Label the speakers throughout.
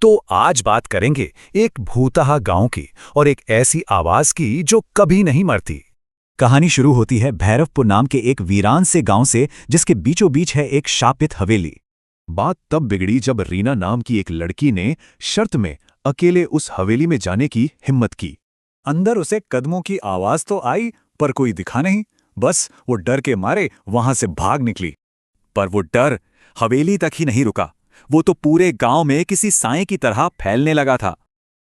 Speaker 1: तो आज बात करेंगे एक भूतहा गांव की और एक ऐसी आवाज की जो कभी नहीं मरती।
Speaker 2: कहानी शुरू होती है भैरवपुर नाम के एक वीरान से गांव से, जिसके बीचों बीच है एक शापित हवेली।
Speaker 3: बात तब बिगड़ी जब रीना नाम की एक लड़की ने शर्त में अकेले उस हवेली में जाने की हिम्मत की।
Speaker 2: अंदर उसे कदमों की आवाज तो आई, पर कोई दिखा नहीं। बस वो डर के मारे वहां से भाग निकली। पर वो डर हवेली तक ही नहीं रुका, वो तो पूरे गांव में किसी साए की तरह फैलने लगा था।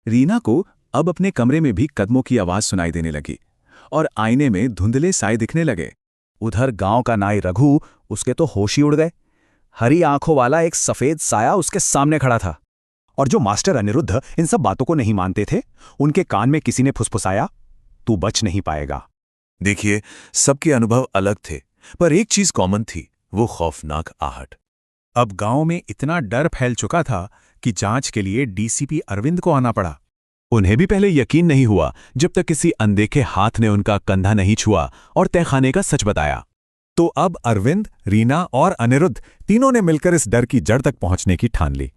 Speaker 2: रीना को अब अपने कमरे में भी कदमों की आवाज सुनाई देने लगी और आईने में धुंधले साए दिखने लगे। उधर गांव का नाई रघु, उसके तो होश ही उड़ गए। हरी आंखों वाला एक सफेद साया उसके सामने खड़ा था। और जो मास्टर अनिरुद्ध इन सब बातों को नहीं मानते थे, उनके कान में किसी ने फुसफुसाया, तू बच नहीं पाएगा।
Speaker 3: देखिए, सबके अनुभव अलग थे, पर एक चीज कॉमन थी, वो खौफनाक आहट।
Speaker 4: अब गांव में इतना डर फैल चुका था कि जांच के लिए डीसीपी अरविंद को आना पड़ा।
Speaker 2: उन्हें भी पहले यकीन नहीं हुआ जब तक किसी अनदेखे हाथ ने उनका कंधा नहीं छुआ और तहखाने का सच बताया। तो अब अरविंद, रीना और अनिरुद्ध तीनों ने मिलकर इस डर की जड़ तक पहुंचने की ठान ली।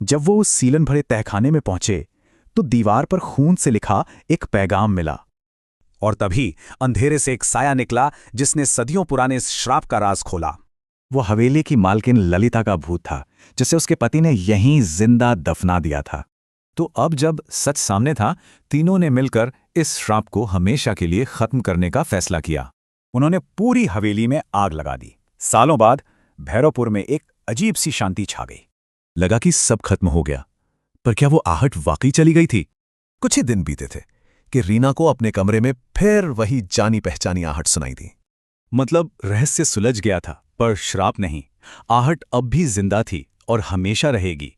Speaker 2: जब वो उस सीलन भरे तहखाने में पहुंचे तो दीवार पर खून से लिखा एक पैगाम मिला। और तभी अंधेरे से एक साया निकला जिसने सदियों पुराने इस श्राप का राज खोला। वो हवेली की मालकिन ललिता का भूत था, जिसे उसके पति ने यहीं जिंदा दफना दिया था। तो अब जब सच सामने था, तीनों ने मिलकर इस श्राप को हमेशा के लिए खत्म करने का फैसला किया। उन्होंने पूरी हवेली में आग लगा दी। सालों बाद भैरवपुर में एक अजीब सी शांति छा गई।
Speaker 3: लगा कि सब खत्म हो गया, पर क्या वो आहट वाकई चली गई थी? कुछ ही दिन बीते थे कि रीना को अपने कमरे में फिर वही जानी पहचानी आहट सुनाई दी।
Speaker 2: मतलब रहस्य सुलझ गया था, पर श्राप नहीं। आहट अब भी जिंदा थी और हमेशा रहेगी।